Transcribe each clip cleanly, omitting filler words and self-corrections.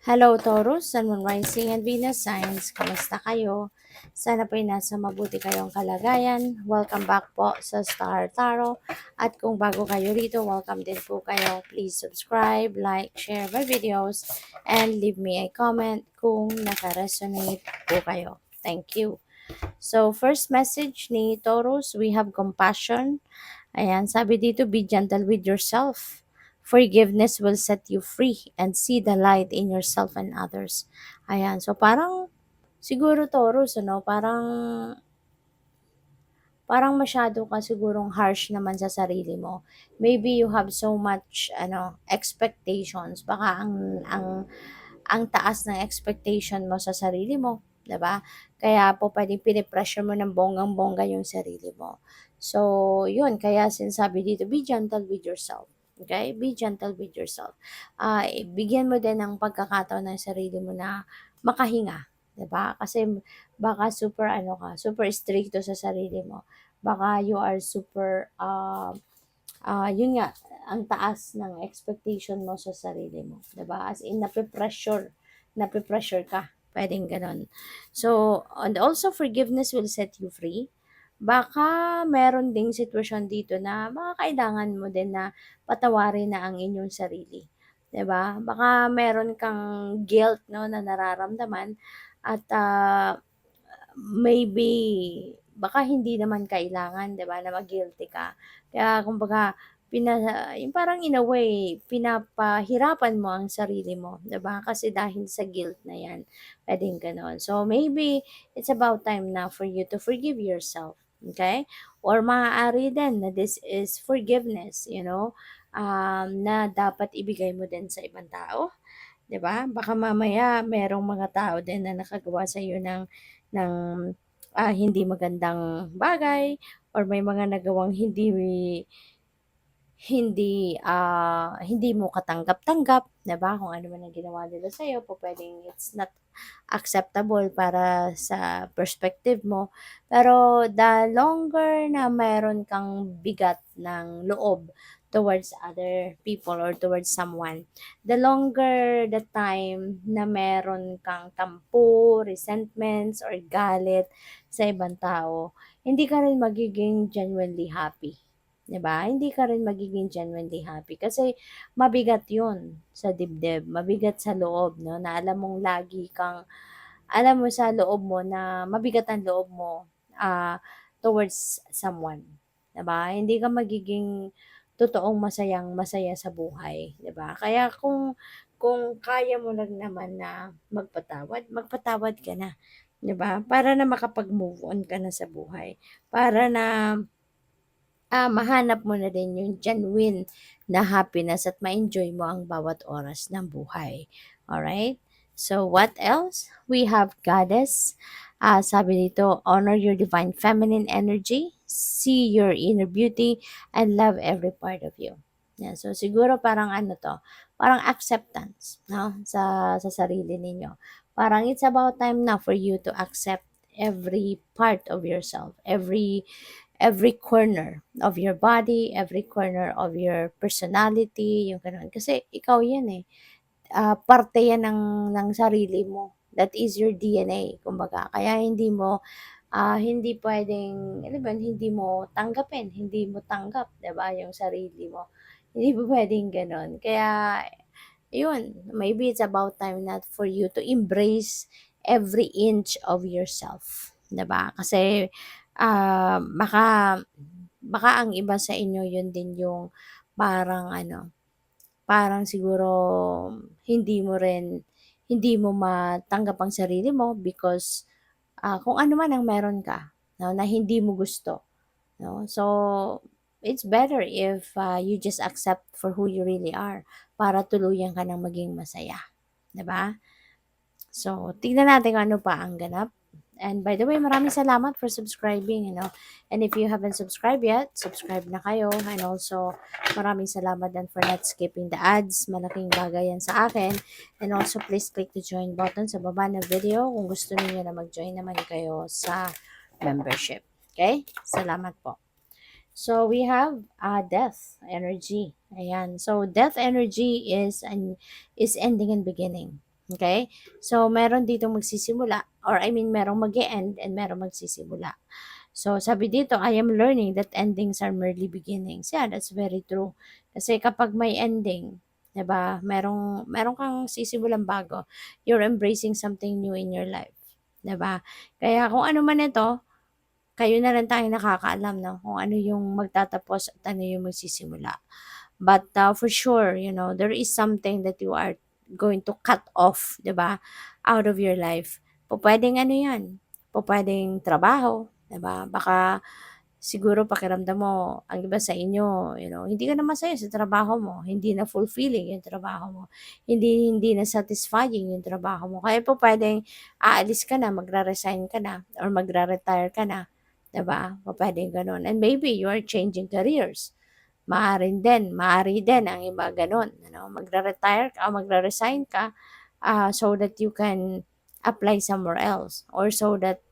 Hello Taurus, Sun, Moon, Rising, and Venus signs. Kamusta kayo? Sana po'y nasa mabuti kayong kalagayan. Welcome back po sa Star Tarot. At kung bago kayo rito, welcome din po kayo. Please subscribe, like, share my videos, and leave me a comment kung naka-resonate po kayo. Thank you. So, first message ni Taurus, we have compassion. Ayan, sabi dito, be gentle with yourself. Forgiveness will set you free and see the light in yourself and others. Ayan, so parang, siguro Taurus, parang masyado ka sigurong harsh naman sa sarili mo. Maybe you have so much, expectations. Baka ang taas ng expectation mo sa sarili mo, 'di ba? Kaya po pwedeng pinipressure mo ng bonggang-bongga yung sarili mo. So, yun, kaya sinasabi dito, be gentle with yourself. Okay? Be gentle with yourself. Bigyan mo din ng pagkakataon ng sarili mo na makahinga, 'di ba? Kasi baka super stricto sa sarili mo. Baka you are super yun nga, ang taas ng expectation mo sa sarili mo, 'di ba? As in nape-pressure ka. Pwedeng gano'n. So, and also forgiveness will set you free. Baka meron ding sitwasyon dito na baka kailangan mo din na patawarin na ang inyong sarili, 'di ba? Baka meron kang guilt 'no na nararamdaman at maybe baka hindi naman kailangan 'di ba na ma-guilty ka. Kaya kumbaga yung parang in a way, pinapahirapan mo ang sarili mo, 'di ba? Kasi dahil sa guilt na 'yan, puwedeng gano'n. So maybe it's about time na for you to forgive yourself, okay? Or maaari din na this is forgiveness, na dapat ibigay mo din sa ibang tao, 'di ba? Baka mamaya merong mga tao din na nakagawa sa iyo ng hindi magandang bagay or may mga nagawang hindi mo katanggap-tanggap, 'di ba? Kung ano man ang ginawa nila sa'yo, pupuwedeng it's not acceptable para sa perspective mo. Pero the longer na meron kang bigat ng loob towards other people or towards someone, the longer the time na meron kang tampo, resentments, or galit sa ibang tao, hindi ka rin magiging genuinely happy. 'Di ba? Hindi ka rin magiging genuinely happy kasi mabigat 'yun sa dibdib, mabigat sa loob 'no, na alam mo sa loob mo na mabigat ang loob mo, towards someone, 'di ba? Hindi ka magiging totoong masayang-masaya sa buhay, 'di ba? Kaya kung kaya mo lang naman na magpatawad, magpatawad ka na, 'di ba? Para na makapag-move on ka na sa buhay, para na mahanap mo na din yung genuine na happiness at ma-enjoy mo ang bawat oras ng buhay. Alright? So, what else? We have Goddess. Sabi dito, honor your divine feminine energy, see your inner beauty, and love every part of you. Yan. So, siguro parang parang acceptance, no? Sa sarili ninyo. Parang it's about time now for you to accept every part of yourself, every corner of your body, every corner of your personality, yung gano'n. Kasi ikaw yan eh. Parte yan ng sarili mo. That is your DNA, kumbaga. Kaya hindi pwedeng, alam mo yun, hindi mo tanggapin, hindi mo tanggap, 'di ba, yung sarili mo. Hindi po pwedeng gano'n. Kaya, yun, maybe it's about time na for you to embrace every inch of yourself, 'di ba? Kasi, baka baka ang iba sa inyo yun din yung parang parang siguro hindi mo matanggap ang sarili mo because, kung ano man ang meron ka 'no, na hindi mo gusto 'no. So, it's better if, you just accept for who you really are para tuluyan ka ng maging masaya, 'di ba? So, tignan natin kung ano pa ang ganap. And by the way, maraming salamat for subscribing. And if you haven't subscribed yet, subscribe na kayo. And also, maraming salamat din for not skipping the ads. Malaking bagay yan sa akin. And also, please click the join button sa baba ng video kung gusto niyo na mag-join naman kayo sa membership. Okay? Salamat po. So, we have death energy. Ayan. So, death energy is ending and beginning. Okay? So, meron dito magsisimula, or I mean, merong mag-e-end and merong magsisimula. So, sabi dito, I am learning that endings are merely beginnings. Yeah, that's very true. Kasi kapag may ending, 'di ba? Merong kang sisimulang bago. You're embracing something new in your life, 'di ba? Kaya kung ano man ito, kayo na lang tayong nakakaalam, no? Kung ano yung magtatapos at ano yung magsisimula. But for sure, there is something that you are going to cut off, 'di ba? Out of your life. Pwedeng ano 'yan, pwedeng trabaho, 'di ba? Baka siguro pakiramdam mo, ang iba sa inyo, hindi ka na masaya sa trabaho mo, hindi na fulfilling yung trabaho mo, hindi na satisfying yung trabaho mo. Kaya pwedeng aalis ka na, magre-resign ka na, or magre-retire ka na, 'di ba? Pwedeng gano'n. And maybe you are changing careers. Maaari din ang iba gano'n, magre-retire ka o magre-resign ka, so that you can apply somewhere else, or so that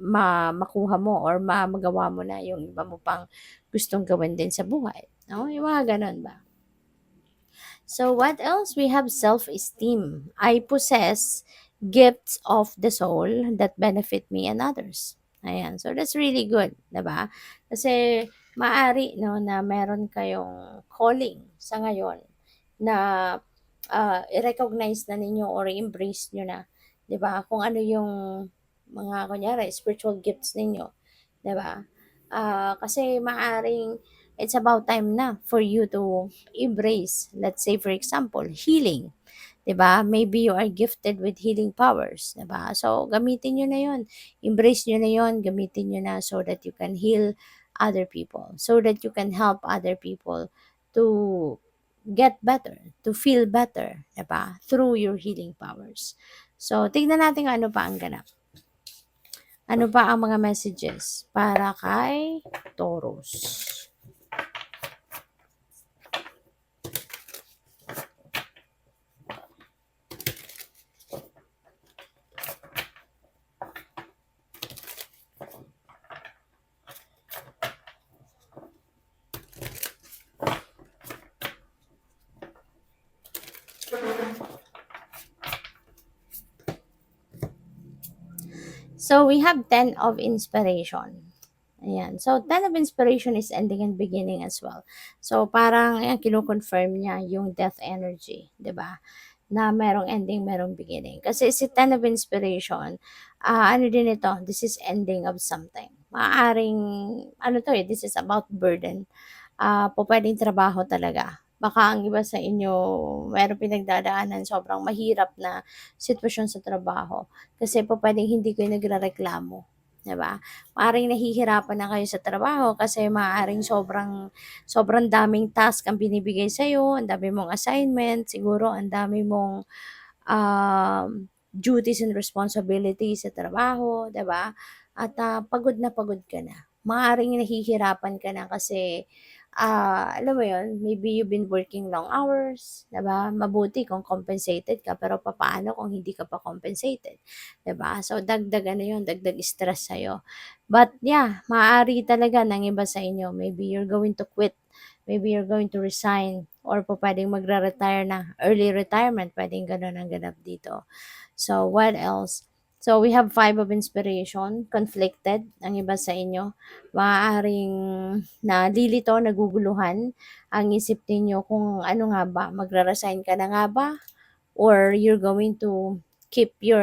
makuha mo or magawa mo na yung iba mo pang gustong gawin din sa buhay, 'no, yung mga gano'n ba. So what else? We have self-esteem. I possess gifts of the soul that benefit me and others. Ayan. So that's really good, 'di ba? Kasi maari, no, na meron kayong calling sa ngayon na i-recognize na ninyo or embrace nyo na, 'di ba? Kung ano yung mga kunyari spiritual gifts ninyo, 'di ba? Kasi maaring it's about time na for you to embrace, let's say for example, healing, 'di ba? Maybe you are gifted with healing powers, 'di ba? So gamitin niyo na 'yon. Embrace niyo na 'yon, gamitin niyo na so that you can heal other people, so that you can help other people to get better, to feel better, 'di ba? Through your healing powers. So tignan natin kung ano pa ang ganap. Ano pa ang mga messages para kay Taurus? So, we have 10 of inspiration. Ayan. So, 10 of inspiration is ending and beginning as well. So, parang ayan, kino-confirm niya yung death energy, 'di ba? Na merong ending, merong beginning. Kasi si 10 of inspiration, ano din ito, this is ending of something. Maaring, ano to eh, this is about burden. Pupuwedeng trabaho talaga. Baka ang iba sa inyo merong pinagdadaanan sobrang mahirap na sitwasyon sa trabaho kasi pupuwedeng hindi kayo nagrereklamo, 'di ba? Maaaring nahihirapan na kayo sa trabaho kasi maaaring sobrang sobrang daming task ang binibigay sa'yo, ang dami mong assignment, siguro ang dami mong, duties and responsibilities sa trabaho, 'di ba? At, pagod na pagod ka na. Maaaring nahihirapan ka na kasi alam mo 'yun, maybe you've been working long hours, 'di ba? Mabuti kung compensated ka, pero papaano kung hindi ka pa compensated, 'di ba? So, dagdag ano 'yun, dagdag stress sa'yo. But yeah, maaari talaga ng iba sa inyo, maybe you're going to quit, maybe you're going to resign, or pupuwedeng magre-retire na, early retirement, puwedeng gano'n ang ganap dito. So, what else? So, we have 5 of inspiration, conflicted ang iba sa inyo. Maaaring nalilito, naguguluhan ang isip ninyo kung ano nga ba, magre-resign ka na nga ba? Or you're going to keep your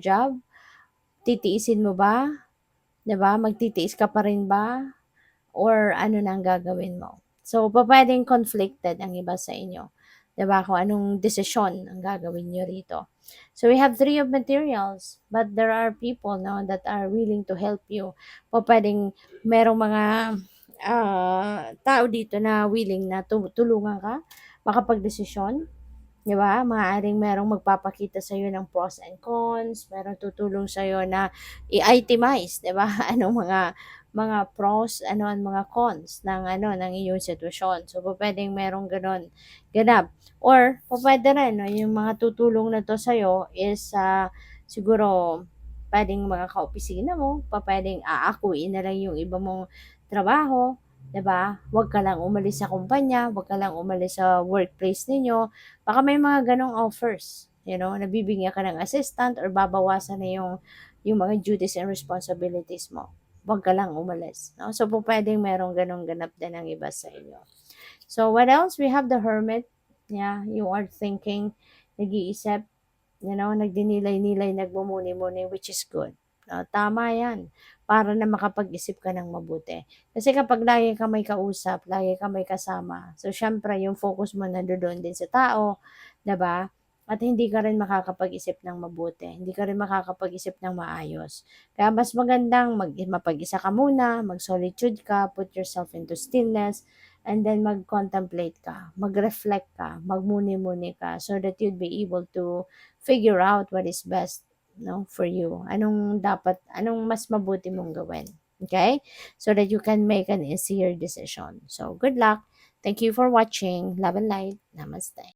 job? Titiisin mo ba? 'Di ba? Magtitiis ka pa rin ba? Or ano na ang gagawin mo? So, pupuwedeng conflicted ang iba sa inyo, 'di ba, kung anong desisyon ang gagawin niyo rito. So, we have 3 of materials, but there are people, 'no, that are willing to help you. Pupuwedeng merong mga, tao dito na willing na tulungan ka makapagdesisyon, 'di ba? Maaaring merong magpapakita sa'yo ng pros and cons, merong tutulong sa'yo na i-itemize, 'di ba? Anong mga pros, ano ang mga cons ng ng iyong sitwasyon. So, pupuwedeng merong gano'n ganap. Or pupuwede rin 'no, yung mga tutulong na 'to sa'yo is, siguro puwedeng mga kaopisina mo, pupuwedeng aakuin na lang yung iba mong trabaho, 'di ba? Huwag ka lang umalis sa kumpanya, huwag ka lang umalis sa workplace ninyo. Baka may mga gano'ng offers, nabibigyan ka ng assistant or babawasan na yung mga duties and responsibilities mo. Huwag ka lang umalis. No? So, po pwedeng merong ganong ganap din ang iba sa inyo. So, what else? We have the hermit. Yeah, you are thinking, nag-iisip, nagdinilay-nilay, nagmumuni-muni, which is good. Tama yan. Para na makapag-isip ka ng mabuti. Kasi kapag lagi ka may kausap, lagi ka may kasama, so syempre yung focus mo nandoon din sa tao, 'di ba? At hindi ka rin makakapag-isip ng mabuti. Hindi ka rin makakapag-isip ng maayos. Kaya mas magandang mapag-isa ka muna, mag-solitude ka, put yourself into stillness, and then mag-contemplate ka, mag-reflect ka, magmuni-muni ka so that you'd be able to figure out what is best, for you. Anong mas mabuti mong gawin. Okay? So that you can make an easier decision. So, good luck. Thank you for watching. Love and light. Namaste.